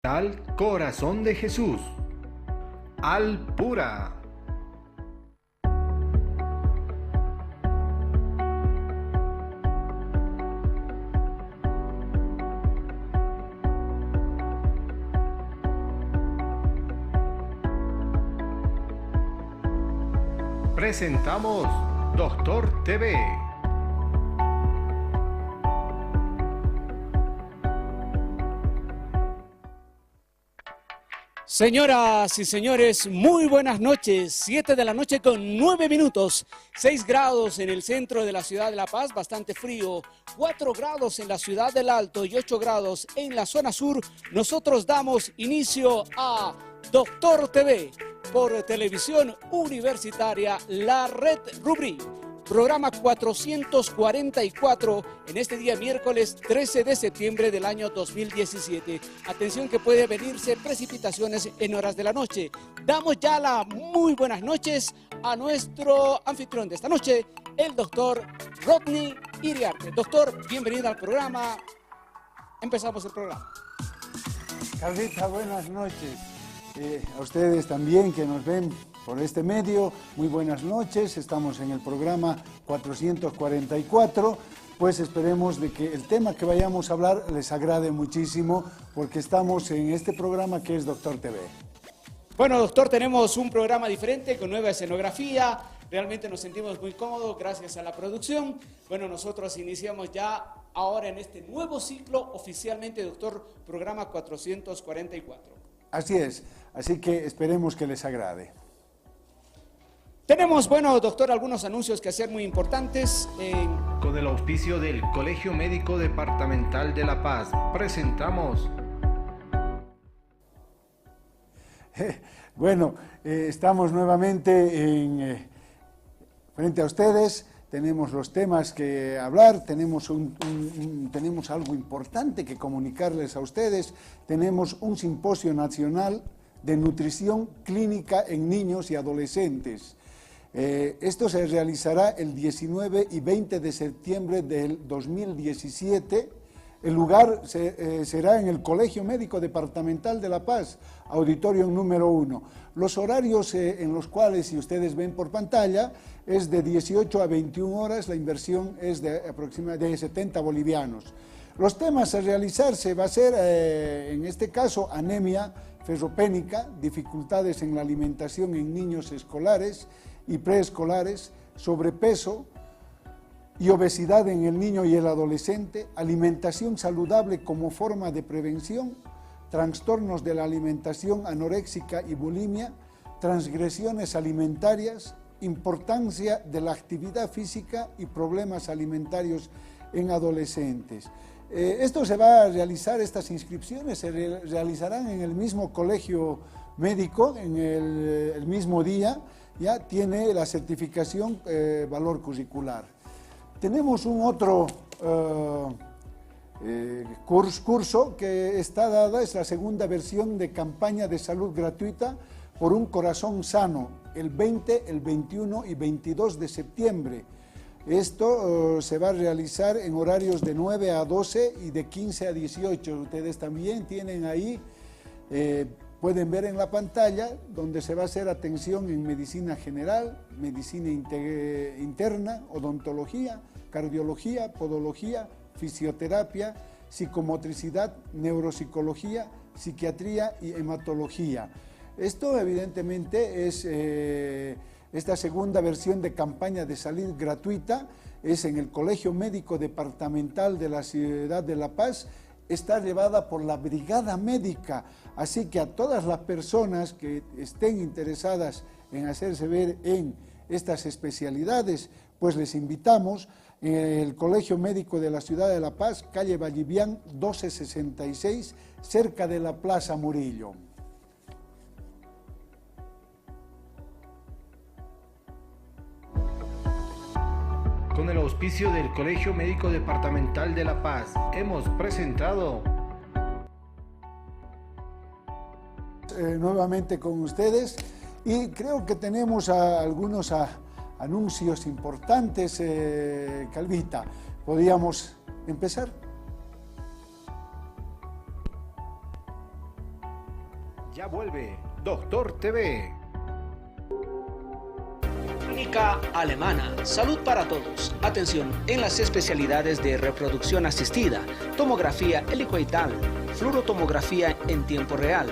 Al Corazón de Jesús, Al Pura. Presentamos Doctor TV. Señoras y señores, muy buenas noches. 7 de la noche con 9 minutos. 6 grados en el centro de la ciudad de La Paz, bastante frío. 4 grados en la ciudad del Alto y 8 grados en la zona sur. Nosotros damos inicio a Doctor TV por Televisión Universitaria, la Red Rubrí. Programa 444 en este día miércoles 13 de septiembre del año 2017. Atención que puede venirse precipitaciones en horas de la noche. Damos ya las muy buenas noches a nuestro anfitrión de esta noche, el doctor Rodney Iriarte. Doctor, bienvenido al programa. Empezamos el programa. Carlita, buenas noches. A ustedes también que nos ven por este medio, muy buenas noches. Estamos en el programa 444, pues esperemos de que el tema que vayamos a hablar les agrade muchísimo, porque estamos en este programa que es Doctor TV. Bueno, doctor, tenemos un programa diferente con nueva escenografía. Realmente nos sentimos muy cómodos gracias a la producción. Bueno, nosotros iniciamos ya ahora en este nuevo ciclo oficialmente, doctor, programa 444. Así es, así que esperemos que les agrade. Tenemos, bueno, doctor, algunos anuncios que hacer muy importantes. Con el auspicio del Colegio Médico Departamental de La Paz, presentamos... Bueno, estamos nuevamente frente a ustedes. Tenemos los temas que hablar, tenemos algo importante que comunicarles a ustedes. Tenemos un simposio nacional de nutrición clínica en niños y adolescentes. Esto se realizará el 19 y 20 de septiembre del 2017. El lugar será en el Colegio Médico Departamental de La Paz, auditorio número 1. Los horarios en los cuales, si ustedes ven por pantalla, es de 18 a 21 horas, la inversión es de aproximadamente 70 bolivianos. Los temas a realizarse va a ser, en este caso, anemia ferropénica, dificultades en la alimentación en niños escolares y preescolares, sobrepeso y obesidad en el niño y el adolescente, alimentación saludable como forma de prevención, trastornos de la alimentación anoréxica y bulimia, transgresiones alimentarias, importancia de la actividad física y problemas alimentarios en adolescentes. Esto se va a realizar, estas inscripciones se realizarán en el mismo colegio médico, en el mismo día, ya tiene la certificación valor curricular. Tenemos un otro curso que está dada, es la segunda versión de campaña de salud gratuita por un corazón sano, el 20, el 21 y 22 de septiembre. Esto se va a realizar en horarios de 9 a 12 y de 15 a 18. Ustedes también tienen ahí, pueden ver en la pantalla, donde se va a hacer atención en medicina general, medicina interna, odontología, cardiología, podología, fisioterapia, psicomotricidad, neuropsicología, psiquiatría y hematología. Esto evidentemente es esta segunda versión de campaña de salud gratuita, es en el Colegio Médico Departamental de la Ciudad de La Paz, está llevada por la Brigada Médica, así que a todas las personas que estén interesadas en hacerse ver en estas especialidades, pues les invitamos en el Colegio Médico de la Ciudad de La Paz, calle Vallivián 1266, cerca de la Plaza Murillo. Con el auspicio del Colegio Médico Departamental de La Paz, hemos presentado... Nuevamente con ustedes, y creo que tenemos algunos anuncios importantes. Calvita, ¿podríamos empezar? Ya vuelve Doctor TV. Clínica Alemana, salud para todos. Atención en las especialidades de reproducción asistida, tomografía helicoidal, fluorotomografía en tiempo real,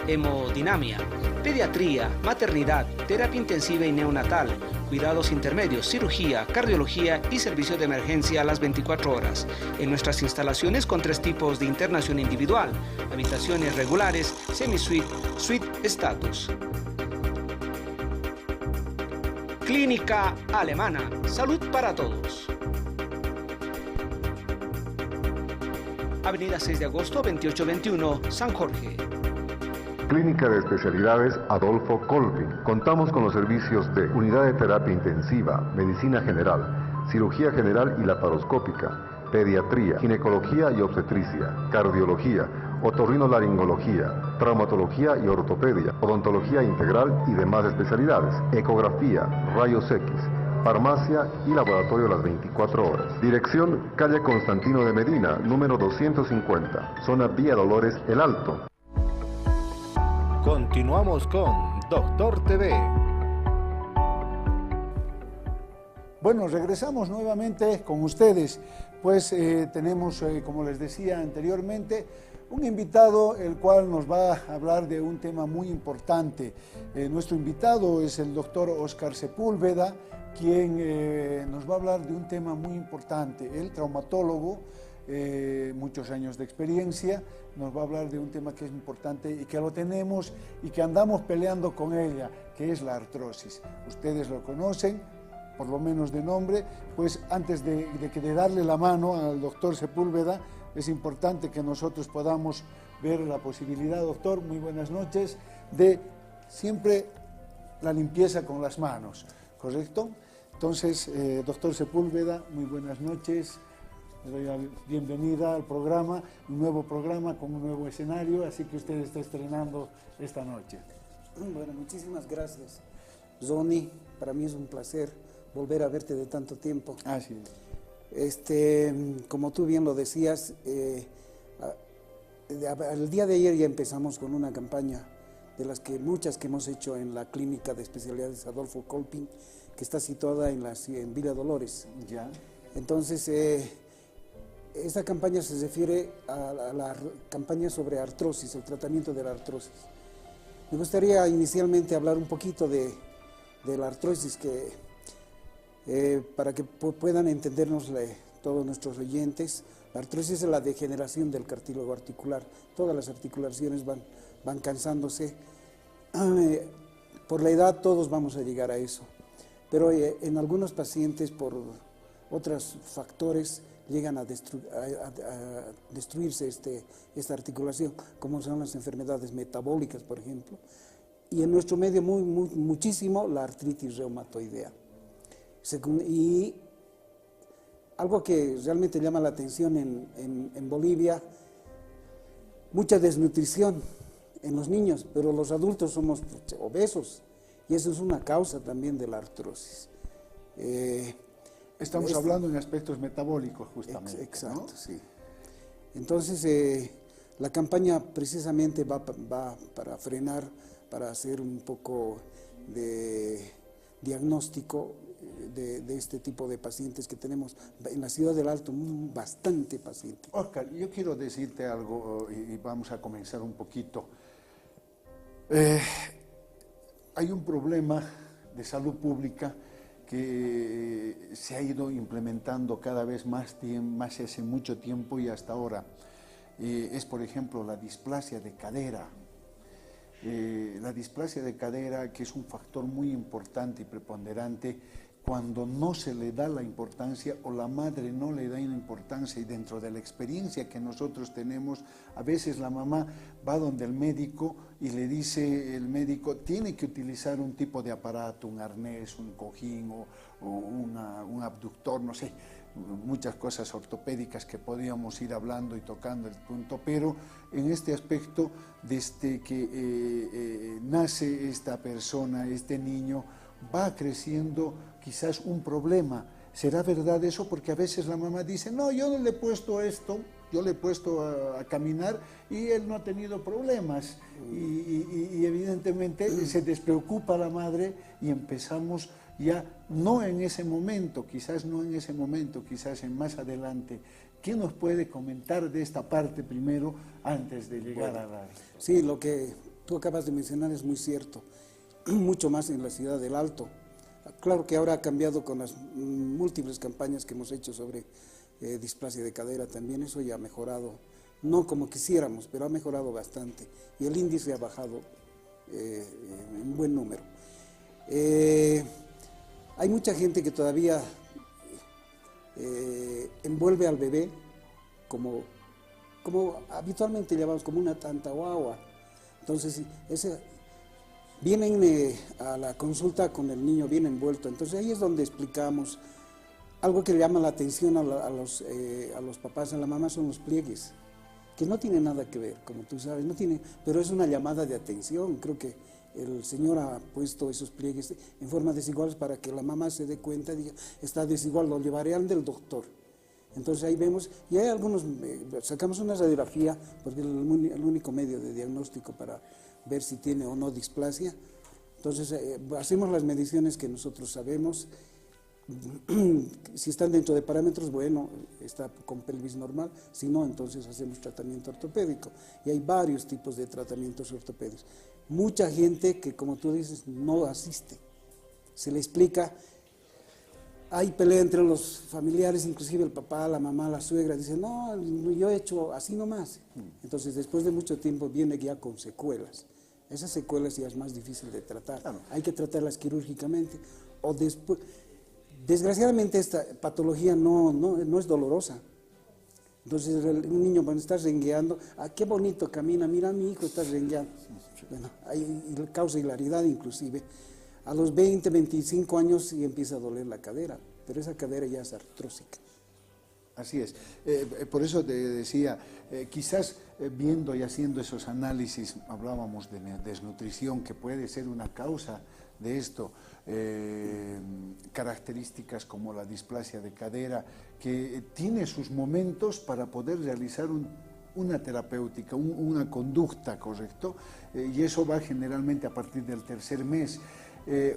hemodinamia, pediatría, maternidad, terapia intensiva y neonatal, cuidados intermedios, cirugía, cardiología y servicio de emergencia a las 24 horas. En nuestras instalaciones con 3 tipos de internación individual, habitaciones regulares, semi-suite, suite status. Clínica Alemana, salud para todos. Avenida 6 de agosto, 2821, San Jorge. Clínica de Especialidades Adolfo Colvin. Contamos con los servicios de unidad de terapia intensiva, medicina general, cirugía general y laparoscópica, pediatría, ginecología y obstetricia, cardiología, otorrinolaringología, traumatología y ortopedia, odontología integral y demás especialidades, ecografía, rayos X, farmacia y laboratorio las 24 horas. Dirección, calle Constantino de Medina, número 250, zona Vía Dolores, El Alto. Continuamos con Doctor TV. Bueno, regresamos nuevamente con ustedes, pues tenemos, como les decía anteriormente, un invitado el cual nos va a hablar de un tema muy importante. Nuestro invitado es el doctor Óscar Sepúlveda, quien nos va a hablar de un tema muy importante. Él, traumatólogo, muchos años de experiencia, nos va a hablar de un tema que es importante y que lo tenemos y que andamos peleando con ella, que es la artrosis. Ustedes lo conocen, por lo menos de nombre, pues antes de darle la mano al doctor Sepúlveda, es importante que nosotros podamos ver la posibilidad, doctor, muy buenas noches, de siempre la limpieza con las manos, ¿correcto? Entonces, doctor Sepúlveda, muy buenas noches. Le doy la bienvenida al programa, un nuevo programa con un nuevo escenario, así que usted está estrenando esta noche. Bueno, muchísimas gracias, Ronnie. Para mí es un placer volver a verte de tanto tiempo. Así es. Como tú bien lo decías, el día de ayer ya empezamos con una campaña de las que muchas que hemos hecho en la Clínica de Especialidades Adolfo Colvin, que está situada en Villa Dolores. Ya. Entonces, esta campaña se refiere a la campaña sobre artrosis, el tratamiento de la artrosis. Me gustaría inicialmente hablar un poquito de la artrosis, para que puedan entendernos todos nuestros oyentes. La artrosis es la degeneración del cartílago articular. Todas las articulaciones van cansándose. Por la edad todos vamos a llegar a eso, pero en algunos pacientes por otros factores llegan a destruirse esta articulación, como son las enfermedades metabólicas, por ejemplo, y en nuestro medio muchísimo la artritis reumatoidea. Y algo que realmente llama la atención en Bolivia, mucha desnutrición en los niños, pero los adultos somos obesos, y eso es una causa también de la artrosis. Estamos hablando en aspectos metabólicos, justamente. Exacto, ¿no? sí. Entonces, la campaña precisamente va para frenar, para hacer un poco de diagnóstico de este tipo de pacientes que tenemos en la ciudad del Alto, bastante pacientes. Óscar, yo quiero decirte algo y vamos a comenzar un poquito. Hay un problema de salud pública que se ha ido implementando cada vez más hace mucho tiempo y hasta ahora. Es, por ejemplo, la displasia de cadera. La displasia de cadera, que es un factor muy importante y preponderante cuando no se le da la importancia o la madre no le da la importancia, y dentro de la experiencia que nosotros tenemos, a veces la mamá va donde el médico y le dice el médico tiene que utilizar un tipo de aparato, un arnés, un cojín o un abductor, no sé, muchas cosas ortopédicas que podíamos ir hablando y tocando el punto, pero en este aspecto, desde que nace esta persona, este niño, va creciendo quizás un problema. ¿Será verdad eso? Porque a veces la mamá dice, no, yo no le he puesto esto, yo le he puesto a caminar y él no ha tenido problemas. Y evidentemente se despreocupa la madre y empezamos ya, no en ese momento, quizás no en ese momento, quizás en más adelante. ¿Quién nos puede comentar de esta parte primero antes de llegar a la... Sí, lo que tú acabas de mencionar es muy cierto, mucho más en la ciudad del Alto. Claro que ahora ha cambiado con las múltiples campañas que hemos hecho sobre displasia de cadera también, eso ya ha mejorado, no como quisiéramos, pero ha mejorado bastante y el índice ha bajado en buen número. Hay mucha gente que todavía envuelve al bebé como habitualmente llamamos como una tanta guagua. Entonces vienen a la consulta con el niño bien envuelto, entonces ahí es donde explicamos algo que le llama la atención a los papás, a la mamá, son los pliegues, que no tiene nada que ver, como tú sabes, no tiene, pero es una llamada de atención. Creo que el Señor ha puesto esos pliegues en forma desigual para que la mamá se dé cuenta y diga, está desigual, lo llevaré al del doctor. Entonces ahí vemos, y hay algunos, sacamos una radiografía, porque es el único medio de diagnóstico para ver si tiene o no displasia. Entonces hacemos las mediciones que nosotros sabemos, si están dentro de parámetros, bueno, está con pelvis normal, si no, entonces hacemos tratamiento ortopédico. Y hay varios tipos de tratamientos ortopédicos. Mucha gente que, como tú dices, no asiste. Se le explica, hay pelea entre los familiares, inclusive el papá, la mamá, la suegra, dicen, no, yo he hecho así nomás. Entonces, después de mucho tiempo viene ya con secuelas. Esas secuelas ya es más difícil de tratar. Claro. Hay que tratarlas quirúrgicamente. O después, desgraciadamente esta patología no es dolorosa. Entonces un niño cuando está rengueando, qué bonito camina, mira mi hijo está rengueando. Bueno, ahí causa hilaridad inclusive. A los 20, 25 años sí empieza a doler la cadera, pero esa cadera ya es artrósica. Así es. Por eso te decía, quizás viendo y haciendo esos análisis, hablábamos de desnutrición, que puede ser una causa de esto, características como la displasia de cadera, que tiene sus momentos para poder realizar una terapéutica, una conducta, ¿correcto? Y eso va generalmente a partir del tercer mes.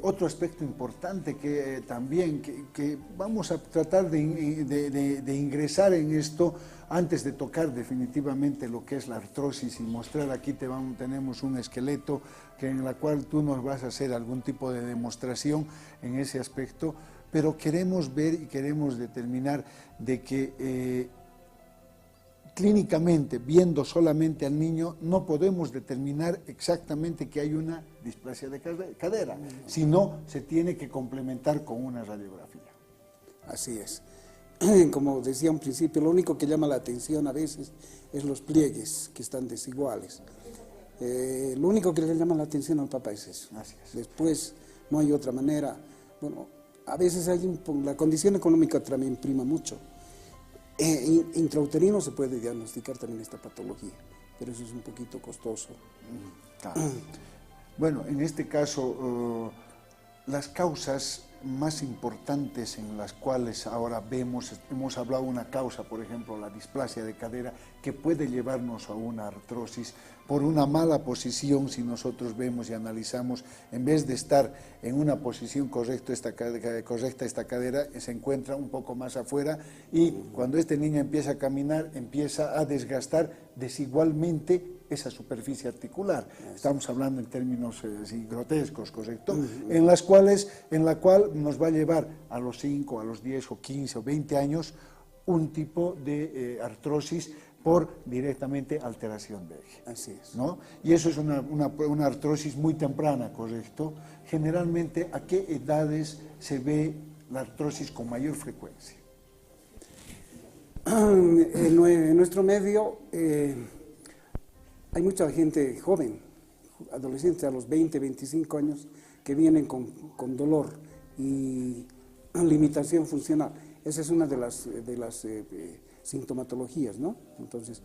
Otro aspecto importante que también que vamos a tratar de ingresar en esto antes de tocar definitivamente lo que es la artrosis y mostrar aquí tenemos un esqueleto en la cual tú nos vas a hacer algún tipo de demostración en ese aspecto, pero queremos ver y queremos determinar de que clínicamente, viendo solamente al niño, no podemos determinar exactamente que hay una displasia de cadera, sino se tiene que complementar con una radiografía. Así es. Como decía un principio, lo único que llama la atención a veces es los pliegues, que están desiguales. Lo único que le llama la atención al papá es eso. Así es. Después no hay otra manera. Bueno, a veces la condición económica también prima mucho. Intrauterino se puede diagnosticar también esta patología, pero eso es un poquito costoso. Claro. Bueno, en este caso, las causas más importantes en las cuales ahora hemos hablado una causa, por ejemplo, la displasia de cadera, que puede llevarnos a una artrosis por una mala posición. Si nosotros vemos y analizamos, en vez de estar en una posición correcta esta cadera se encuentra un poco más afuera, y cuando este niño empieza a caminar, empieza a desgastar desigualmente esa superficie articular. Estamos hablando en términos grotescos, ¿correcto? En la cual nos va a llevar a los 5, a los 10 o 15 o 20 años un tipo de artrosis por directamente alteración de eje. Así es. ¿No? Y eso es una artrosis muy temprana, ¿correcto? Generalmente, ¿a qué edades se ve la artrosis con mayor frecuencia? En nuestro medio hay mucha gente joven, adolescentes a los 20, 25 años, que vienen con dolor y limitación funcional. Esa es una de las sintomatologías, ¿no? Entonces,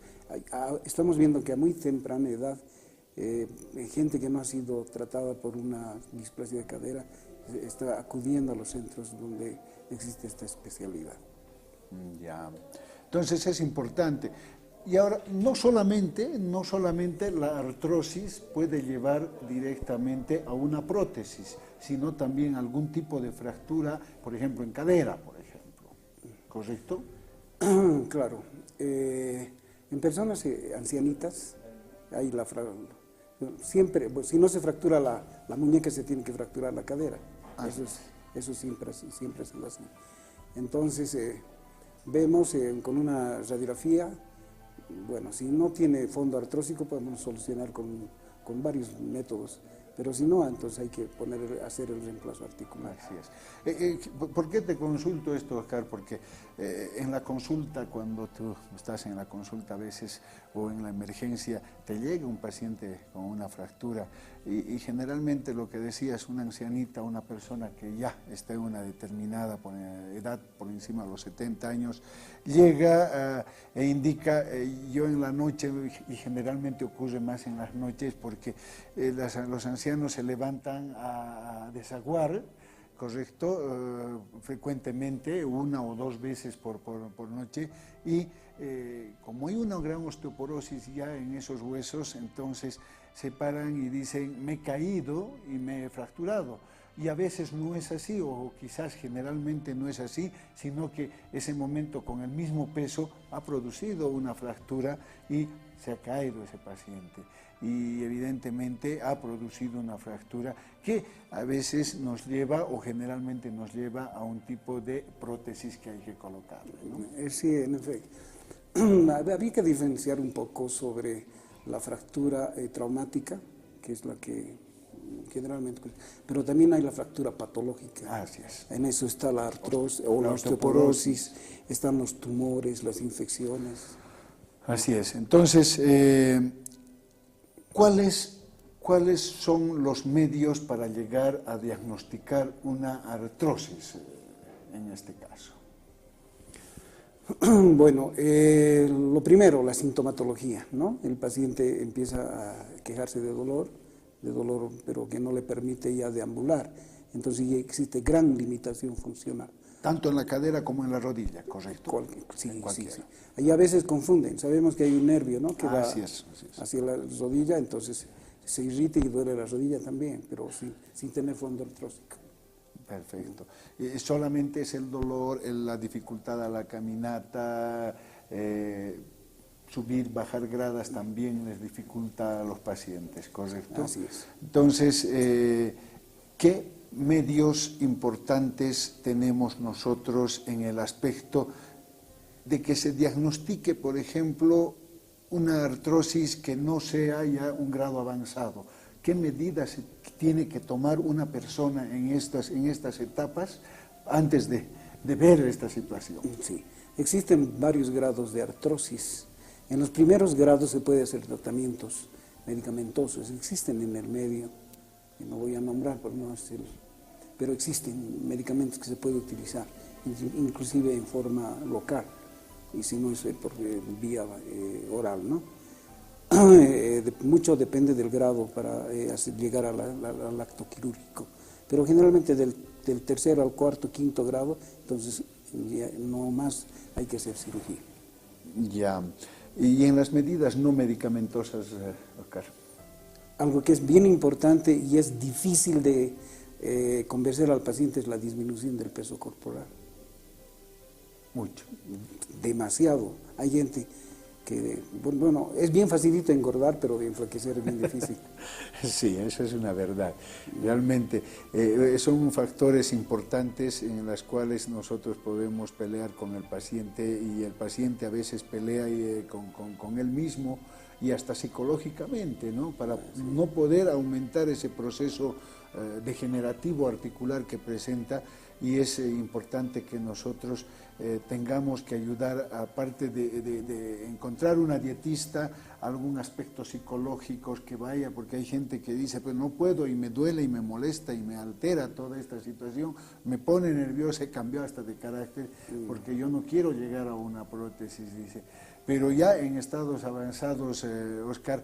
estamos viendo que a muy temprana edad, gente que no ha sido tratada por una displasia de cadera está acudiendo a los centros donde existe esta especialidad. Ya. Entonces es importante. Y ahora, no solamente la artrosis puede llevar directamente a una prótesis, sino también algún tipo de fractura, por ejemplo, en cadera, por ejemplo. ¿Correcto? Claro. En personas ancianitas, hay siempre, pues, si no se fractura la muñeca, se tiene que fracturar la cadera. Eso siempre ha sido así. Entonces, vemos con una radiografía, bueno, si no tiene fondo artrósico podemos solucionar con varios métodos, pero si no, entonces hay que hacer el reemplazo articular. Así es. ¿Por qué te consulto esto, Oscar? Porque en la consulta, cuando tú estás en la consulta a veces o en la emergencia, te llega un paciente con una fractura y generalmente lo que decías, una ancianita, una persona que ya está en una determinada edad, por encima de los 70 años, llega e indica, yo en la noche, y generalmente ocurre más en las noches porque los ancianos se levantan a desaguar, ¿correcto? Frecuentemente, 1 o 2 veces por noche, y como hay una gran osteoporosis ya en esos huesos, entonces se paran y dicen, me he caído y me he fracturado. Y a veces no es así, o quizás generalmente no es así, sino que ese momento con el mismo peso ha producido una fractura y se ha caído ese paciente. Y evidentemente ha producido una fractura que a veces nos lleva, o generalmente nos lleva, a un tipo de prótesis que hay que colocarle, ¿no? Sí, en efecto. Había que diferenciar un poco sobre la fractura traumática, que es la que generalmente, pero también hay la fractura patológica. Así es. En eso está la artrosis o la osteoporosis, están los tumores, las infecciones. Así es. Entonces, ¿cuáles son los medios para llegar a diagnosticar una artrosis en este caso? Bueno, lo primero, la sintomatología, ¿no? El paciente empieza a quejarse de dolor, pero que no le permite ya deambular. Entonces ya existe gran limitación funcional. Tanto en la cadera como en la rodilla, ¿correcto? Sí. Ahí a veces confunden. Sabemos que hay un nervio, ¿no? Que va así es. hacia la rodilla, entonces se irrita y duele la rodilla también, pero sin tener fondo artrósico. Perfecto. Solamente es el dolor, la dificultad a la caminata, subir, bajar gradas también les dificulta a los pacientes, ¿correcto? Así es. Entonces, ¿qué medios importantes tenemos nosotros en el aspecto de que se diagnostique, por ejemplo, una artrosis que no sea ya un grado avanzado? ¿Qué medidas tiene que tomar una persona en estas etapas antes de ver esta situación? Sí, existen varios grados de artrosis. En los primeros grados se puede hacer tratamientos medicamentosos, existen en el medio, que no voy a nombrar por no hacerlo, pero existen medicamentos que se pueden utilizar, inclusive en forma local, y si no es por vía oral, ¿no? Mucho depende del grado para llegar al acto quirúrgico, pero generalmente del 3º al 4º, 5º grado, entonces ya no más hay que hacer cirugía. Ya. Y en las medidas no medicamentosas, Oscar. Algo que es bien importante y es difícil de convencer al paciente es la disminución del peso corporal. Mucho. Demasiado. Hay gente que, bueno, es bien facilito engordar, pero de enflaquecer es bien difícil. Sí, eso es una verdad. Realmente son factores importantes en los cuales nosotros podemos pelear con el paciente, y el paciente a veces pelea con él mismo y hasta psicológicamente, ¿no? Para no poder aumentar ese proceso degenerativo articular que presenta, y es importante que nosotros tengamos que ayudar, aparte de encontrar una dietista, algún aspecto psicológico que vaya, porque hay gente que dice, pues no puedo y me duele y me molesta y me altera toda esta situación, me pone nerviosa, he cambiado hasta de carácter porque yo no quiero llegar a una prótesis, dice. Pero ya en estados avanzados, Oscar,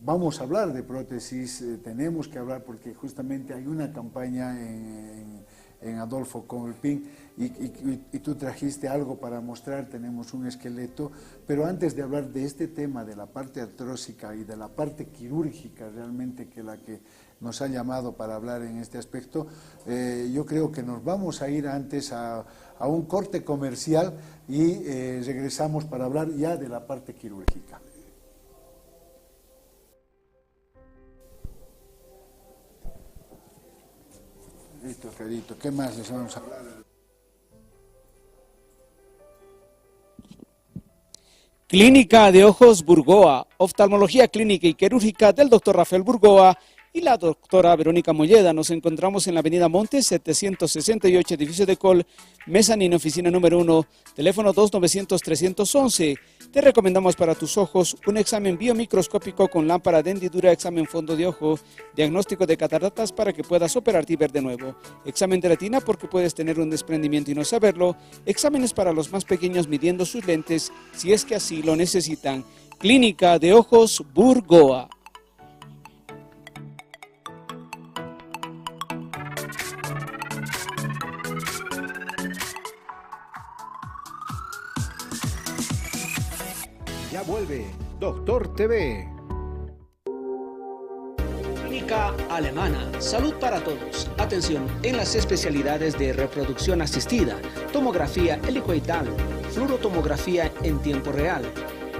vamos a hablar de prótesis, tenemos que hablar porque justamente hay una campaña en Adolfo Colpin, y tú trajiste algo para mostrar, tenemos un esqueleto, pero antes de hablar de este tema, de la parte artrósica y de la parte quirúrgica realmente, que la que nos ha llamado para hablar en este aspecto, yo creo que nos vamos a ir antes a un corte comercial y regresamos para hablar ya de la parte quirúrgica. Listo, querido, ¿qué más les vamos a hablar? Clínica de Ojos Burgoa, oftalmología clínica y quirúrgica del doctor Rafael Burgoa y la doctora Verónica Molleda. Nos encontramos en la avenida Montes, 768, edificio de Col, mezzanino, oficina número 1, teléfono 2-900-311. Te recomendamos para tus ojos un examen biomicroscópico con lámpara de hendidura, examen fondo de ojo, diagnóstico de cataratas para que puedas operarte y ver de nuevo, examen de retina porque puedes tener un desprendimiento y no saberlo, exámenes para los más pequeños midiendo sus lentes si es que así lo necesitan. Clínica de Ojos Burgoa. Ya vuelve Doctor TV. Clínica Alemana, salud para todos. Atención en las especialidades de reproducción asistida, tomografía helicoidal, fluorotomografía en tiempo real,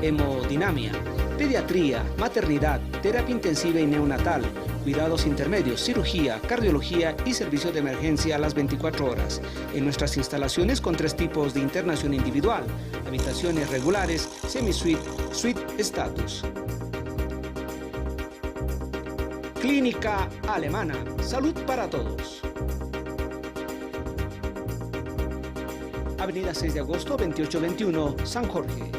hemodinamia, pediatría, maternidad, terapia intensiva y neonatal, cuidados intermedios, cirugía, cardiología y servicio de emergencia a las 24 horas. En nuestras instalaciones con 3 tipos de internación individual, habitaciones regulares, semi-suite, suite status. Clínica Alemana, salud para todos. Avenida 6 de agosto, 2821, San Jorge.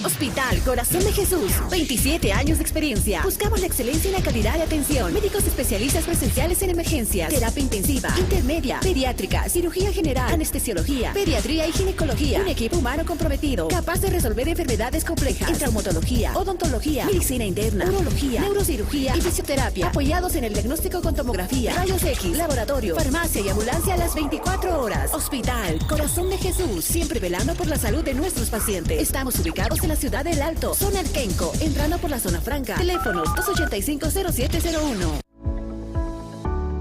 Hospital Corazón de Jesús, 27 años de experiencia. Buscamos la excelencia en la calidad de atención. Médicos especialistas presenciales en emergencias, terapia intensiva, intermedia, pediátrica, cirugía general, anestesiología, pediatría y ginecología. Un equipo humano comprometido, capaz de resolver enfermedades complejas en traumatología, odontología, medicina interna, urología, neurocirugía y fisioterapia. Apoyados en el diagnóstico con tomografía, rayos X, laboratorio, farmacia y ambulancia a las 24 horas. Hospital Corazón de Jesús, siempre velando por la salud de nuestros pacientes. Estamos ubicados en la ciudad del Alto, zona El Quenco, entrando por la zona franca. Teléfonos 285-0701.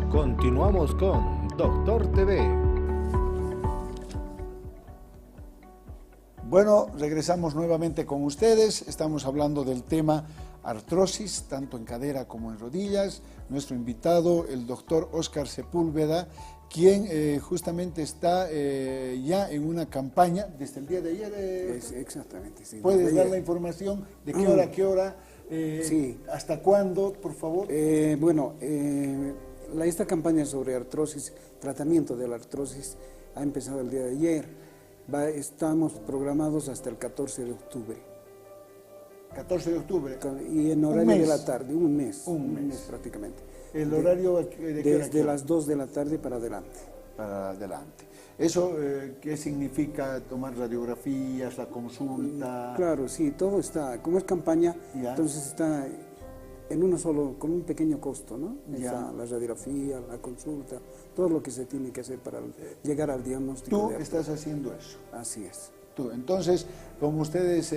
Continuamos con Doctor TV. Bueno, regresamos nuevamente con ustedes. Estamos hablando del tema artrosis, tanto en cadera como en rodillas. Nuestro invitado, el doctor Óscar Sepúlveda, quien justamente está ya en una campaña desde el día de ayer. Exactamente, sí. ¿Puedes dar la información de qué hora a qué hora? Sí. ¿Hasta cuándo, por favor? Esta campaña sobre artrosis, tratamiento de la artrosis, ha empezado el día de ayer. Estamos programados hasta el 14 de octubre. 14 de octubre. Y en horario de la tarde, un mes prácticamente. ¿El horario de qué hora? Desde las 2 de la tarde para adelante. Para adelante. ¿Eso qué significa? ¿Tomar radiografías, la consulta? Claro, sí, todo está, como es campaña, Ya. entonces está en uno solo, con un pequeño costo, ¿no? Ya. Está la radiografía, la consulta, todo lo que se tiene que hacer para llegar al diagnóstico. Tú estás haciendo eso. Así es. Entonces, como ustedes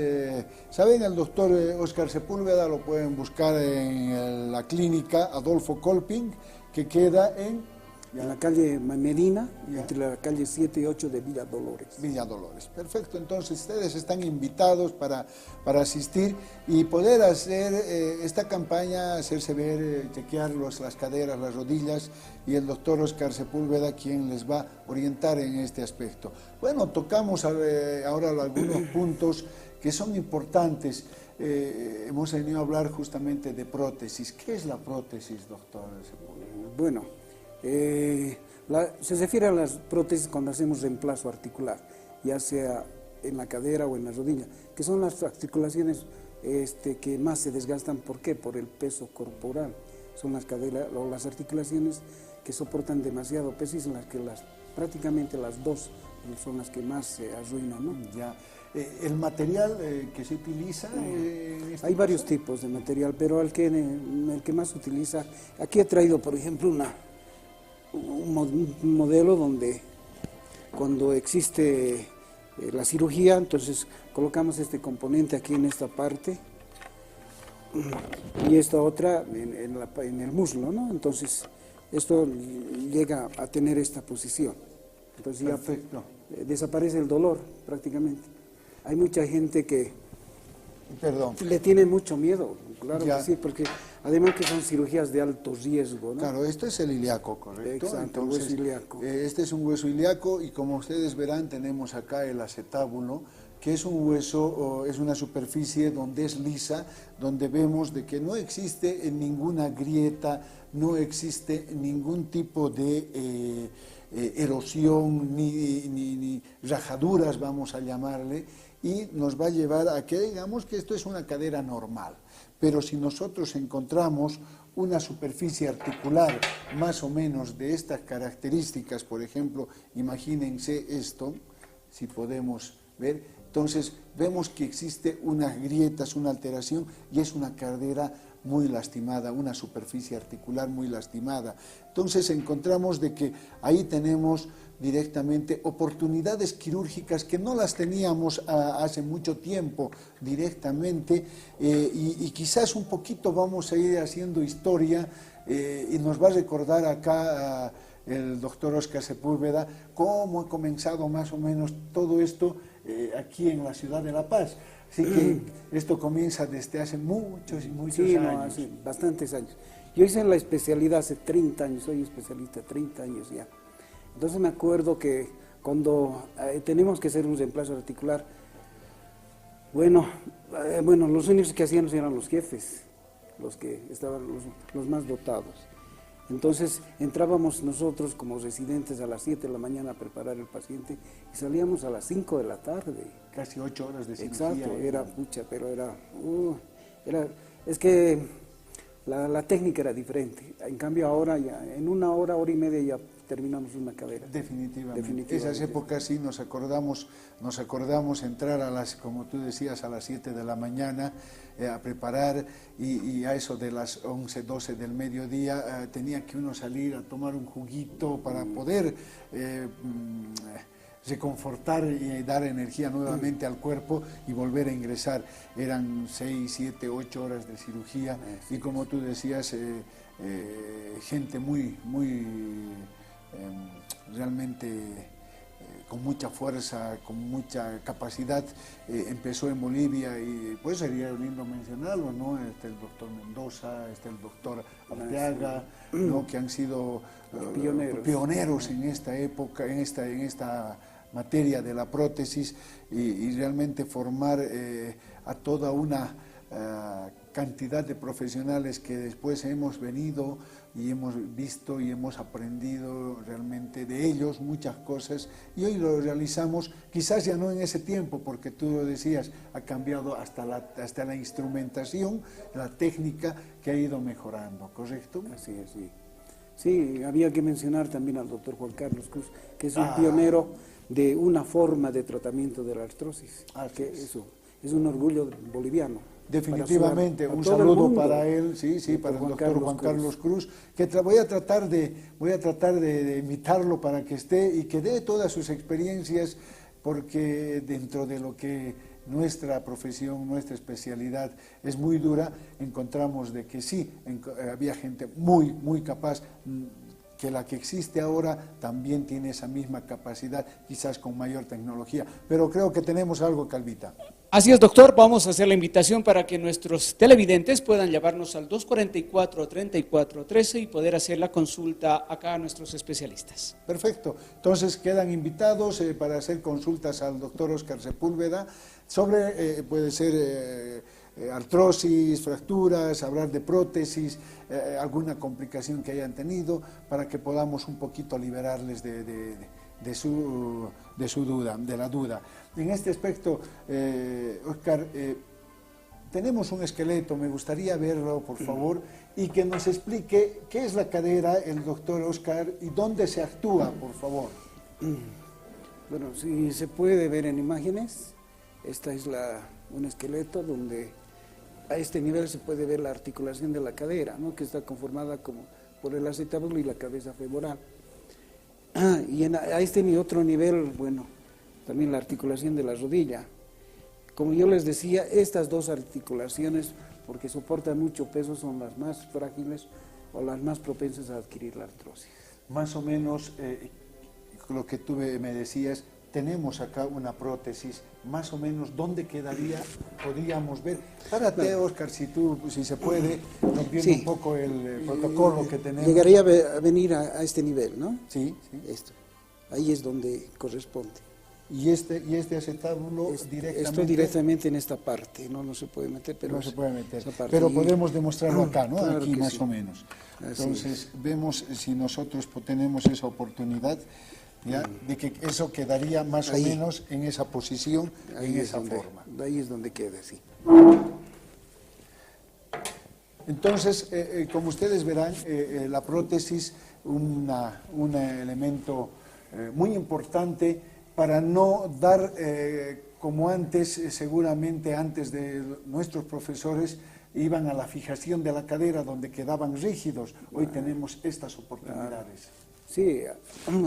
saben, el doctor Óscar Sepúlveda lo pueden buscar en la clínica Adolfo Colpin, que queda en la calle Medina, Ya. entre la calle 7 y 8 de Villa Dolores. Villa Dolores. Perfecto, entonces ustedes están invitados para asistir y poder hacer esta campaña, hacerse ver, chequear las caderas, las rodillas, y el doctor Óscar Sepúlveda quien les va a orientar en este aspecto. Bueno, tocamos ahora algunos puntos que son importantes. Hemos venido a hablar justamente de prótesis. ¿Qué es la prótesis, doctor Sepúlveda? Bueno, se refiere a las prótesis cuando hacemos reemplazo articular, ya sea en la cadera o en la rodilla, que son las articulaciones que más se desgastan. ¿Por qué? Por el peso corporal. Son las caderas o las articulaciones que soportan demasiado peso y son las que prácticamente las dos son las que más se arruinan, ¿no? Ya. ¿El material que se utiliza? Hay varios tipos de material, pero el que más se utiliza, aquí he traído por ejemplo un modelo donde cuando existe la cirugía, entonces colocamos este componente aquí en esta parte y esta otra en el muslo, ¿no? Entonces esto llega a tener esta posición. Entonces Perfecto. ya desaparece el dolor prácticamente. Hay mucha gente que Perdón. le tiene mucho miedo, claro Ya. que sí, porque además que son cirugías de alto riesgo, ¿no? Claro, esto es el ilíaco, ¿correcto? Exacto, el hueso ilíaco. Este es un hueso ilíaco y como ustedes verán tenemos acá el acetábulo, que es un hueso, es una superficie donde es lisa, donde vemos de que no existe ninguna grieta, no existe ningún tipo de erosión ni rajaduras, vamos a llamarle, y nos va a llevar a que digamos que esto es una cadera normal. Pero si nosotros encontramos una superficie articular más o menos de estas características, por ejemplo, imagínense esto, si podemos ver, entonces vemos que existe unas grietas, una alteración y es una cadera muy lastimada, una superficie articular muy lastimada. Entonces encontramos de que ahí tenemos directamente oportunidades quirúrgicas que no las teníamos hace mucho tiempo directamente y quizás un poquito vamos a ir haciendo historia y nos va a recordar acá el doctor Óscar Sepúlveda cómo ha comenzado más o menos todo esto aquí en la ciudad de La Paz. Así que esto comienza desde hace muchos y muchos Sí, años. no, hace bastantes años. Yo hice la especialidad hace 30 años, soy especialista 30 años ya. Entonces me acuerdo que cuando tenemos que hacer un reemplazo articular, bueno, los únicos que hacían eran los jefes, los que estaban los más dotados. Entonces entrábamos nosotros como residentes a las 7 de la mañana a preparar el paciente y salíamos a las 5 de la tarde. Casi 8 horas de cirugía. Exacto, era pucha, pero es que la técnica era diferente. En cambio ahora ya en una hora, hora y media ya terminamos una cadera. Definitivamente. Esas épocas sí nos acordamos entrar a las, como tú decías, a las 7 de la mañana a preparar y a eso de las 11, 12 del mediodía tenía que uno salir a tomar un juguito para poder reconfortar y dar energía nuevamente al cuerpo y volver a ingresar. Eran 6, 7, 8 horas de cirugía y como tú decías, gente muy realmente con mucha fuerza, con mucha capacidad, empezó en Bolivia y pues sería lindo mencionarlo, ¿no? Está el doctor Mendoza, está el doctor Arteaga, ¿no? Que han sido pioneros en esta época, en esta materia de la prótesis y realmente formar a toda una cantidad de profesionales que después hemos venido y hemos visto y hemos aprendido realmente de ellos muchas cosas y hoy lo realizamos, quizás ya no en ese tiempo, porque tú lo decías, ha cambiado hasta la instrumentación, la técnica que ha ido mejorando, ¿correcto? Así es, sí. Sí, había que mencionar también al doctor Juan Carlos Cruz, que es un pionero de una forma de tratamiento de la artrosis, que eso es un orgullo boliviano. Definitivamente, un saludo para él, sí, para el doctor Juan Carlos Cruz, que voy a tratar de invitarlo para que esté y que dé todas sus experiencias, porque dentro de lo que nuestra profesión, nuestra especialidad es muy dura, encontramos de que sí, había gente muy capaz, que la que existe ahora también tiene esa misma capacidad, quizás con mayor tecnología. Pero creo que tenemos algo, Calvita. Así es, doctor. Vamos a hacer la invitación para que nuestros televidentes puedan llamarnos al 244-3413 y poder hacer la consulta acá a nuestros especialistas. Perfecto. Entonces quedan invitados para hacer consultas al doctor Óscar Sepúlveda sobre, puede ser artrosis, fracturas, hablar de prótesis, alguna complicación que hayan tenido, para que podamos un poquito liberarles de su duda, de la duda. En este aspecto, Óscar, tenemos un esqueleto, me gustaría verlo, por favor, y que nos explique qué es la cadera, el doctor Óscar, y dónde se actúa, por favor. Bueno, si se puede ver en imágenes, esta es un esqueleto donde a este nivel se puede ver la articulación de la cadera, ¿no? Que está conformada como por el acetábulo y la cabeza femoral. Y a este otro nivel, bueno, también la articulación de la rodilla. Como yo les decía, estas dos articulaciones, porque soportan mucho peso, son las más frágiles o las más propensas a adquirir la artrosis. Más o menos lo que tú me decías, tenemos acá una prótesis, más o menos, ¿dónde quedaría? Podríamos ver. Párate, Óscar, si se puede, nos viene un poco el protocolo que tenemos. Llegaría a venir a este nivel, ¿no? Sí, sí. Esto. Ahí es donde corresponde. Y este acetábulo directamente... Esto directamente en esta parte, no se puede meter, pero... No se puede meter, pero podemos demostrarlo acá, ¿no? Claro, aquí más sí. o menos. Así Entonces, vemos si nosotros tenemos esa oportunidad, ¿ya? De que eso quedaría más o menos en esa posición, en esa forma. Ahí es donde queda, sí. Entonces, como ustedes verán, la prótesis, un elemento muy importante para no dar, como antes, seguramente antes de nuestros profesores, iban a la fijación de la cadera donde quedaban rígidos. Hoy tenemos estas oportunidades. Sí,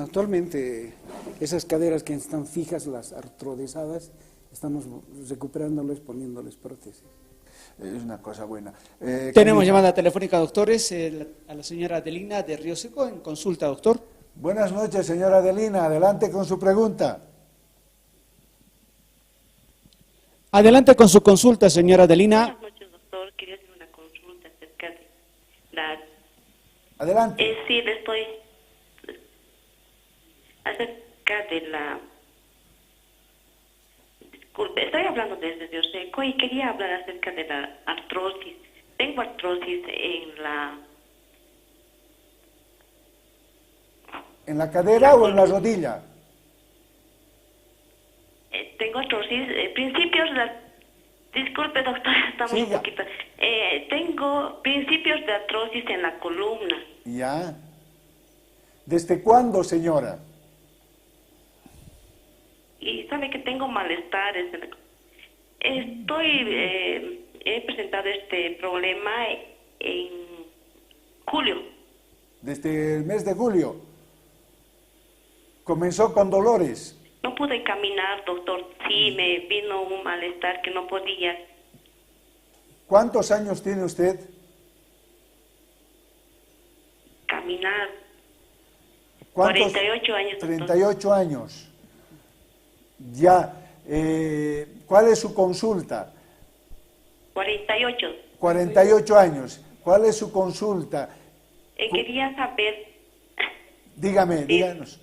actualmente esas caderas que están fijas, las artrodesadas, estamos recuperándoles, poniéndoles prótesis. Es una cosa buena. Tenemos llamada telefónica, doctores, a la señora Adelina de Río Seco en consulta, doctor. Buenas noches, señora Adelina. Adelante con su pregunta. Adelante con su consulta, señora Adelina. Buenas noches, doctor. Quería hacer una consulta acerca de la... Adelante. Sí, le estoy... acerca de la... Disculpe, estoy hablando desde Río Seco y quería hablar acerca de la artrosis. Tengo artrosis en la... ¿En la cadera o en la rodilla? Tengo artrosis, principios de... Disculpe, doctor, estamos un poquito... tengo principios de artrosis en la columna. Ya. ¿Desde cuándo, señora? Y sabe que tengo malestares. He presentado este problema en julio. Desde el mes de julio. ¿Comenzó con dolores? No pude caminar, doctor. Sí, me vino un malestar que no podía. ¿Cuántos años tiene usted? Caminar. ¿Cuántos? 48 años, doctor. 38 años. Ya. ¿Cuál es su consulta? 48. 48 años. ¿Cuál es su consulta? Quería saber... Dígame, díganos.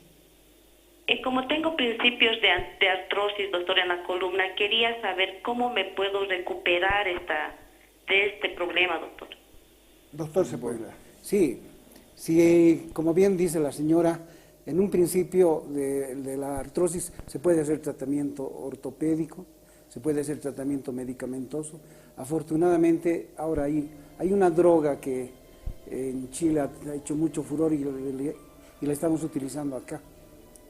Como tengo principios de artrosis, doctor, en la columna, quería saber cómo me puedo recuperar de este problema, doctor. Doctor Sepúlveda. Sí, como bien dice la señora, en un principio de la artrosis se puede hacer tratamiento ortopédico, se puede hacer tratamiento medicamentoso. Afortunadamente, ahora hay una droga que en Chile ha hecho mucho furor y la estamos utilizando acá.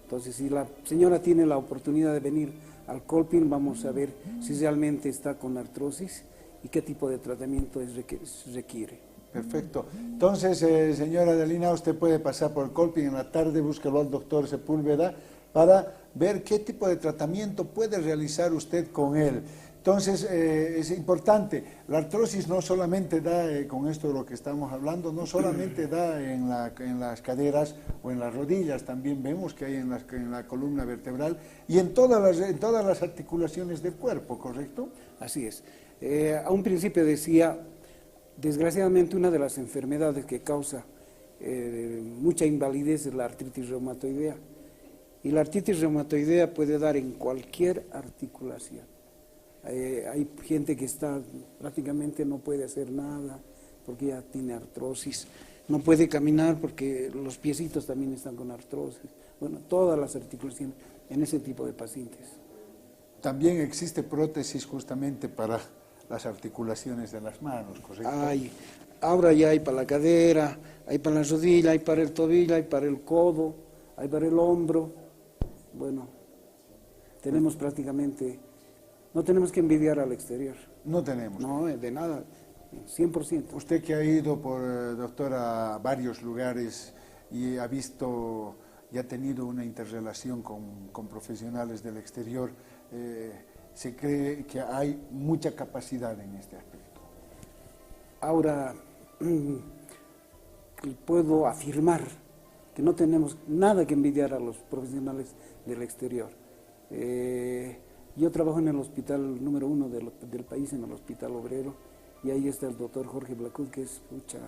Entonces, si la señora tiene la oportunidad de venir al Colpin, vamos a ver si realmente está con artrosis y qué tipo de tratamiento requiere. Perfecto. Entonces, señora Adelina, usted puede pasar por el Colpin en la tarde, búsquelo al doctor Sepúlveda para ver qué tipo de tratamiento puede realizar usted con él. Entonces, es importante, la artrosis no solamente da, con esto de lo que estamos hablando, no solamente da en las caderas o en las rodillas, también vemos que hay en la columna vertebral y en todas las articulaciones del cuerpo, ¿correcto? Así es. A un principio decía, desgraciadamente una de las enfermedades que causa mucha invalidez es la artritis reumatoidea. Y la artritis reumatoidea puede dar en cualquier articulación. Hay gente que prácticamente no puede hacer nada porque ya tiene artrosis, no puede caminar porque los piecitos también están con artrosis. Bueno, todas las articulaciones en ese tipo de pacientes. También existe prótesis justamente para las articulaciones de las manos, ¿correcto? Ahora ya hay para la cadera, hay para la rodilla, hay para el tobillo, hay para el codo, hay para el hombro. Bueno, tenemos prácticamente... No tenemos que envidiar al exterior. No tenemos. No, de nada, 100%. Usted que ha ido, doctor, a varios lugares y ha visto y ha tenido una interrelación con profesionales del exterior, se cree que hay mucha capacidad en este aspecto. Ahora, puedo afirmar que no tenemos nada que envidiar a los profesionales del exterior. Yo trabajo en el hospital número 1 del país, en el Hospital Obrero, y ahí está el doctor Jorge Blacud, que es mucha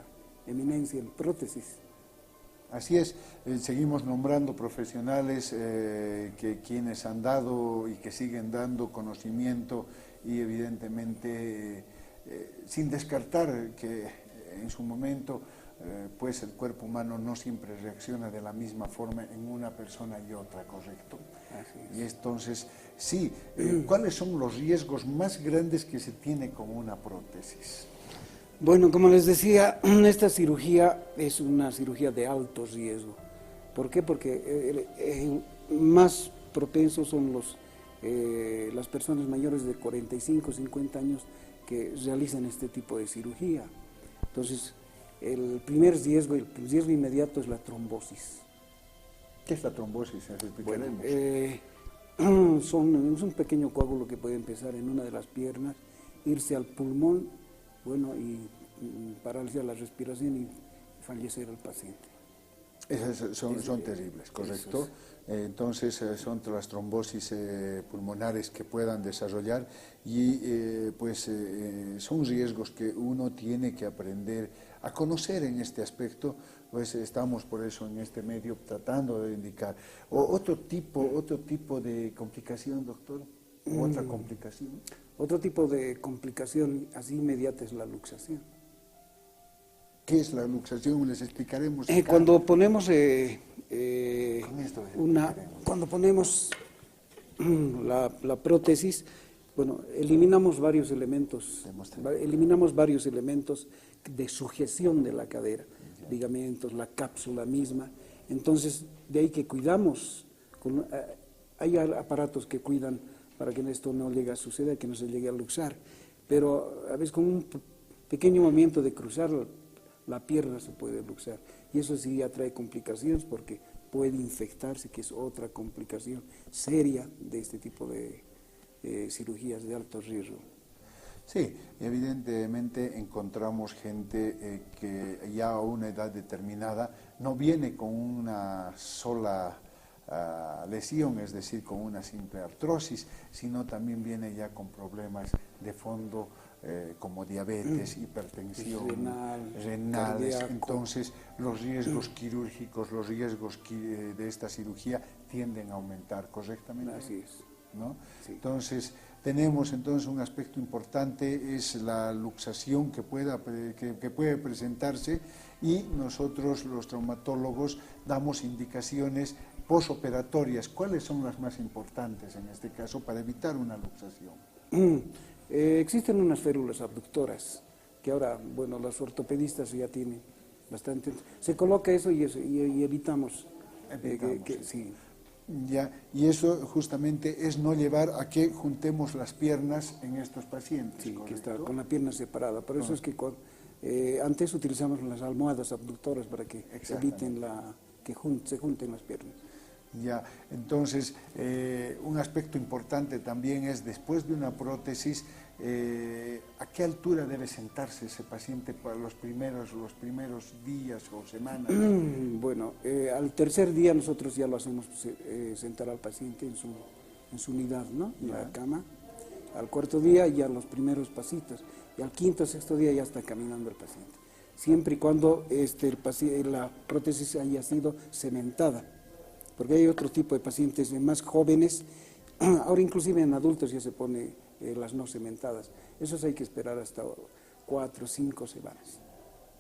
eminencia en prótesis. Así es, seguimos nombrando profesionales quienes han dado y que siguen dando conocimiento y evidentemente sin descartar que en su momento pues el cuerpo humano no siempre reacciona de la misma forma en una persona y otra, ¿correcto? Así es. Y entonces, sí, ¿cuáles son los riesgos más grandes que se tiene con una prótesis? Bueno, como les decía, esta cirugía es una cirugía de alto riesgo. ¿Por qué? Porque más propensos son las personas mayores de 45, 50 años que realizan este tipo de cirugía. Entonces, el primer riesgo, el riesgo inmediato es la trombosis. ¿Qué es la trombosis? Bueno, es un pequeño coágulo que puede empezar en una de las piernas, irse al pulmón, bueno, y paralizar la respiración y fallecer al paciente. Esas son terribles, ¿correcto? Entonces son las trombosis pulmonares que puedan desarrollar y son riesgos que uno tiene que aprender a conocer en este aspecto, pues estamos por eso en este medio tratando de indicar. Otro tipo de complicación, doctor, otra complicación. Otro tipo de complicación así inmediata es la luxación. ¿Qué es la luxación? Les explicaremos. Cuando ponemos cuando ponemos la prótesis, bueno, eliminamos varios elementos de sujeción de la cadera, ligamentos, la cápsula misma. Entonces, de ahí que cuidamos, hay aparatos que cuidan para que esto no llegue a suceder, que no se llegue a luxar, pero a veces con un pequeño movimiento de cruzar la pierna se puede luxar, y eso sí atrae complicaciones porque puede infectarse, que es otra complicación seria de este tipo de cirugías de alto riesgo. Sí, evidentemente encontramos gente que ya a una edad determinada no viene con una sola lesión, es decir, con una simple artrosis, sino también viene ya con problemas de fondo como diabetes, hipertensión, renales. Entonces los riesgos quirúrgicos, los riesgos de esta cirugía tienden a aumentar, ¿correctamente? Así es. ¿No? Sí. Entonces tenemos un aspecto importante, es la luxación que puede presentarse, y nosotros los traumatólogos damos indicaciones posoperatorias. ¿Cuáles son las más importantes en este caso para evitar una luxación? Existen unas férulas abductoras que ahora, bueno, los ortopedistas ya tienen bastante. Se coloca eso y evitamos. Sí. Ya, y eso justamente es no llevar a que juntemos las piernas en estos pacientes. Sí, ¿correcto? que está con la pierna separada. Por eso es que antes utilizamos las almohadas abductoras para que eviten se junten las piernas. Ya, entonces, un aspecto importante también es, después de una prótesis, ¿a qué altura debe sentarse ese paciente para los primeros días o semanas? Bueno, al tercer día nosotros ya lo hacemos sentar al paciente en su unidad, ¿no? En la cama. Al cuarto día ya los primeros pasitos, y al quinto o sexto día ya está caminando el paciente. Siempre y cuando la prótesis haya sido cementada. Porque hay otro tipo de pacientes más jóvenes, ahora inclusive en adultos ya se pone las no cementadas. Esos hay que esperar hasta 4 o 5 semanas.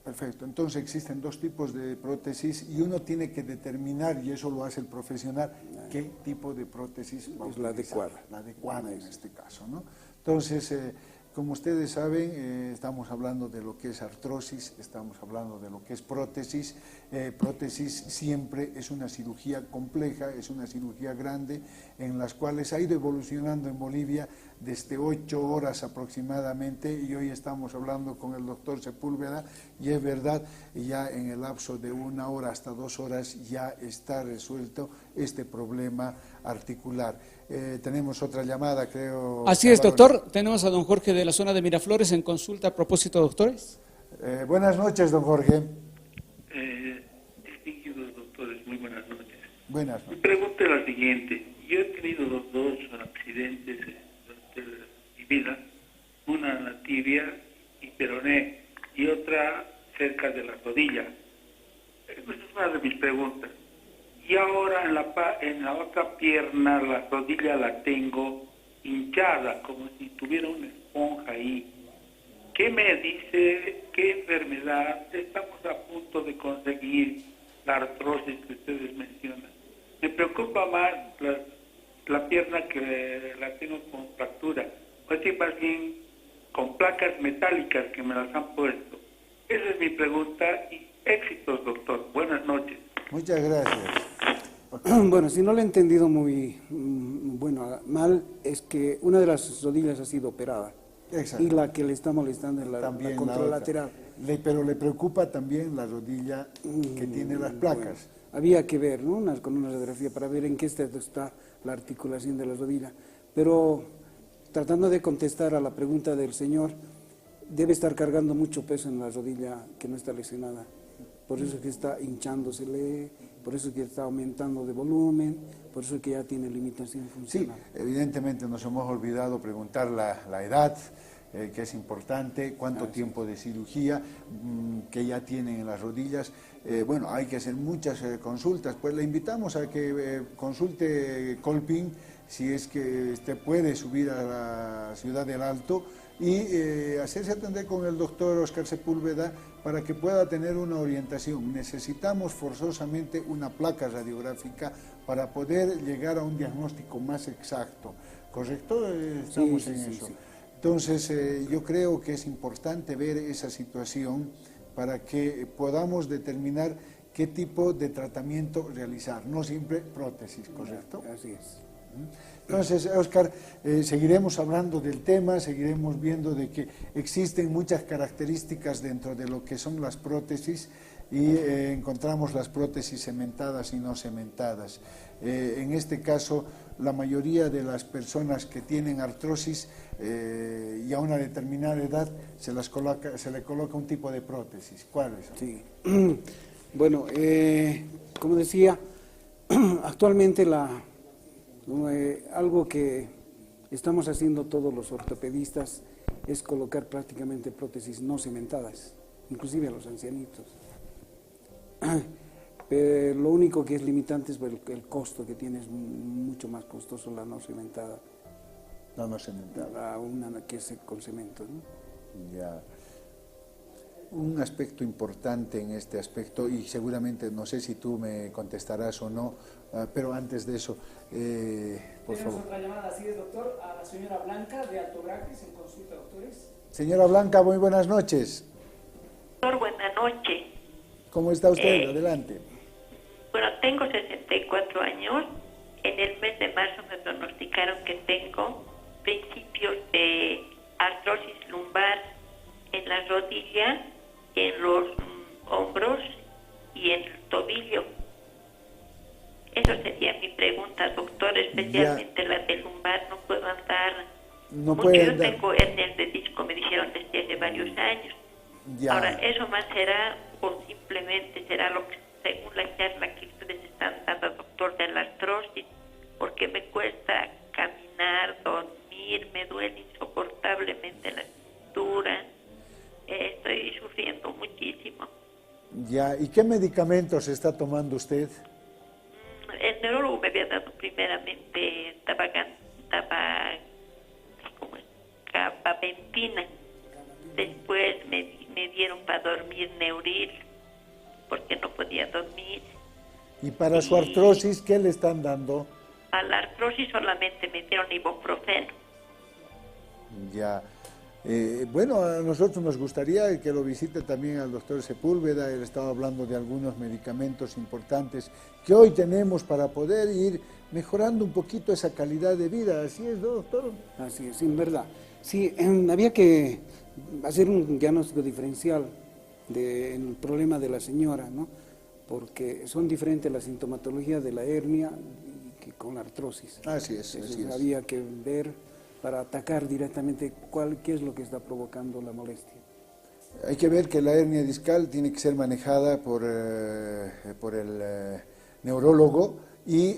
Perfecto, entonces existen dos tipos de prótesis y uno tiene que determinar, y eso lo hace el profesional, qué tipo de prótesis va a utilizar. La adecuada. La adecuada en este caso, ¿no? Entonces, Como ustedes saben, estamos hablando de lo que es artrosis, estamos hablando de lo que es prótesis. Prótesis siempre es una cirugía compleja, es una cirugía grande, en las cuales ha ido evolucionando en Bolivia desde 8 horas aproximadamente, y hoy estamos hablando con el doctor Sepúlveda, y es verdad, ya en el lapso de 1 hora hasta 2 horas ya está resuelto este problema articular. Tenemos otra llamada, creo. Así es, doctor. Tenemos a don Jorge de la zona de Miraflores en consulta a propósito, doctores. Buenas noches, don Jorge. Distinguidos doctores, muy buenas noches. Buenas noches. Mi pregunta es la siguiente. Yo he tenido dos accidentes durante mi vida, una en la tibia y peroné, y otra cerca de la rodilla. Esa es una de mis preguntas. Y ahora en la otra pierna, la rodilla la tengo hinchada, como si tuviera una esponja ahí. ¿Qué me dice? ¿Qué enfermedad? Estamos a punto de conseguir la artrosis que ustedes mencionan. Me preocupa más la pierna, que la tengo con fractura, o así más bien con placas metálicas que me las han puesto. Esa es mi pregunta y éxitos, doctor. Buenas noches. Muchas gracias. Bueno, si no lo he entendido muy mal, es que una de las rodillas ha sido operada. Exacto. Y la que le está molestando es la También contralateral. pero le preocupa también la rodilla que tiene las placas. Bueno, había que ver, ¿no? Con una radiografía para ver en qué estado está la articulación de la rodilla. Pero tratando de contestar a la pregunta del señor, debe estar cargando mucho peso en la rodilla que no está lesionada. Por eso es que está hinchándosele, por eso es que está aumentando de volumen, por eso es que ya tiene limitación funcional. Sí, evidentemente nos hemos olvidado preguntar la edad, que es importante, cuánto tiempo de cirugía que ya tienen en las rodillas. Bueno, hay que hacer muchas consultas, pues le invitamos a que consulte Colping, si es que usted puede subir a la ciudad del Alto y hacerse atender con el doctor Oscar Sepúlveda para que pueda tener una orientación. Necesitamos forzosamente una placa radiográfica para poder llegar a un diagnóstico más exacto. ¿Correcto? Estamos en eso. Sí. Entonces, yo creo que es importante ver esa situación para que podamos determinar qué tipo de tratamiento realizar, no siempre prótesis, ¿correcto? Así es. Entonces, Óscar, seguiremos hablando del tema, seguiremos viendo de que existen muchas características dentro de lo que son las prótesis y encontramos las prótesis cementadas y no cementadas. En este caso, la mayoría de las personas que tienen artrosis y a una determinada edad se le coloca un tipo de prótesis. ¿Cuáles? Sí. Bueno, como decía, actualmente algo que estamos haciendo todos los ortopedistas es colocar prácticamente prótesis no cementadas, inclusive a los ancianitos. Pero lo único que es limitante es el costo que tiene, es mucho más costoso la no cementada. La no cementada. Una que es con cemento, ¿no? Ya. Un aspecto importante en este aspecto, y seguramente no sé si tú me contestarás o no, pero antes de eso, por favor. Tenemos otra llamada, así es, doctor, a la señora Blanca de Alto Gratis en consulta, doctores. Señora Blanca, muy buenas noches. Doctor, buenas noches. ¿Cómo está usted? Adelante. Bueno, tengo 64 años. En el mes de marzo me pronosticaron que tengo principios de artrosis lumbar en la rodilla, en los hombros y en el tobillo. Eso sería mi pregunta, doctor, especialmente la de lumbar. No puedo andar. No puede Yo andar. tengo hernias de disco, me dijeron desde hace varios años. Ya. Ahora, ¿eso más será o simplemente será lo que, según la charla que ustedes están dando, doctor, de la artrosis? Porque me cuesta caminar, dormir, me duele insoportablemente la cintura. Estoy sufriendo muchísimo. Ya, ¿y qué medicamentos está tomando usted? El neurólogo me había dado primeramente gabapentina. Después me dieron para dormir Neuril, porque no podía dormir. ¿Y para su artrosis qué le están dando? A la artrosis solamente me dieron ibuprofeno. Ya. Bueno, a nosotros nos gustaría que lo visite también al doctor Sepúlveda. Él estaba hablando de algunos medicamentos importantes que hoy tenemos para poder ir mejorando un poquito esa calidad de vida. ¿Así es, doctor? Así es, en verdad. Sí, había que hacer un diagnóstico diferencial del problema de la señora, ¿no? Porque son diferentes las sintomatologías de la hernia que con la artrosis. Así es, así es. Había que ver para atacar directamente qué es lo que está provocando la molestia. Hay que ver que la hernia discal tiene que ser manejada por el neurólogo y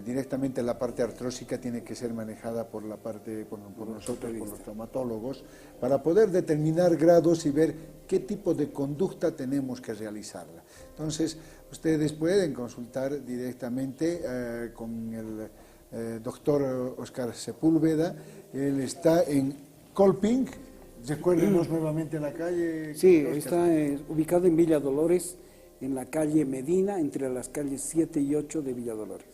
directamente la parte artrósica tiene que ser manejada por nosotros, por los traumatólogos, para poder determinar grados y ver qué tipo de conducta tenemos que realizarla. Entonces, ustedes pueden consultar directamente con el doctor Oscar Sepúlveda. Él está en Colping. Recuérdenos nuevamente la calle. Sí, Oscar. está ubicado en Villa Dolores, en la calle Medina, entre las calles 7 y 8 de Villa Dolores.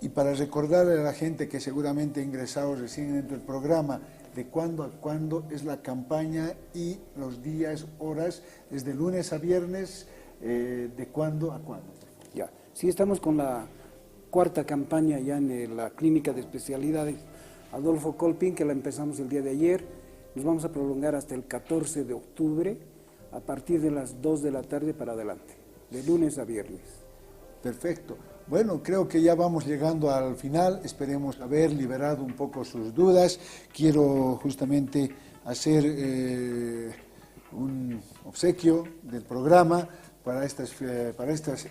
Y para recordarle a la gente que seguramente ingresados recién dentro del programa, de cuándo a cuándo es la campaña y los días, horas, es de lunes a viernes, de cuándo a cuándo. Ya, sí, estamos con la cuarta campaña ya en la clínica de especialidades Adolfo Colping, que la empezamos el día de ayer. Nos vamos a prolongar hasta el 14 de octubre, a partir de las 2 de la tarde para adelante, de lunes a viernes. Perfecto. Bueno, creo que ya vamos llegando al final. Esperemos haber liberado un poco sus dudas. Quiero justamente hacer un obsequio del programa para estas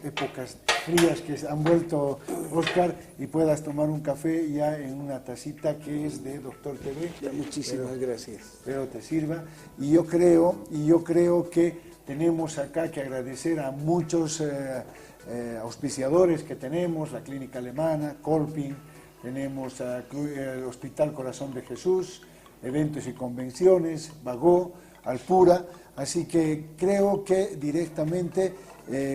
épocas frías que han vuelto, Oscar, y puedas tomar un café ya en una tacita que es de Doctor TV. Ya, muchísimas gracias. Espero te sirva. Y yo creo que tenemos acá que agradecer a muchos auspiciadores que tenemos, la Clínica Alemana, Colping, tenemos el Hospital Corazón de Jesús, Eventos y Convenciones, Bagó, Alpura. Así que creo que directamente,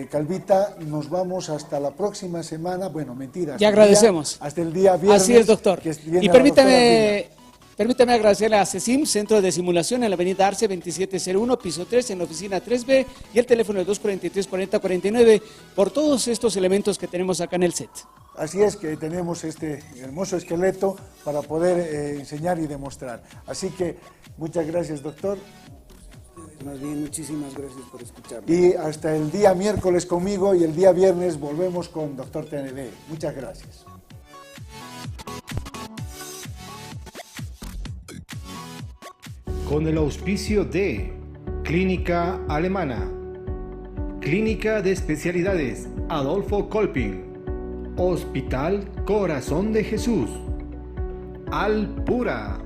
Calvita, nos vamos hasta la próxima semana. Bueno, mentira. Ya agradecemos. Hasta el día viernes. Así es, doctor. Y permítame agradecerle a CECIM, Centro de Simulación, en la avenida Arce 2701, piso 3, en la oficina 3B, y el teléfono de 243-4049, por todos estos elementos que tenemos acá en el set. Así es, que tenemos este hermoso esqueleto para poder enseñar y demostrar. Así que muchas gracias, doctor. Más bien, muchísimas gracias por escucharme. Y hasta el día miércoles conmigo, y el día viernes volvemos con Doctor TND. Muchas gracias. Con el auspicio de Clínica Alemana, Clínica de Especialidades Adolfo Colping, Hospital Corazón de Jesús, Alpura.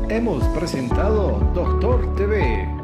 Hemos presentado Doctor TV.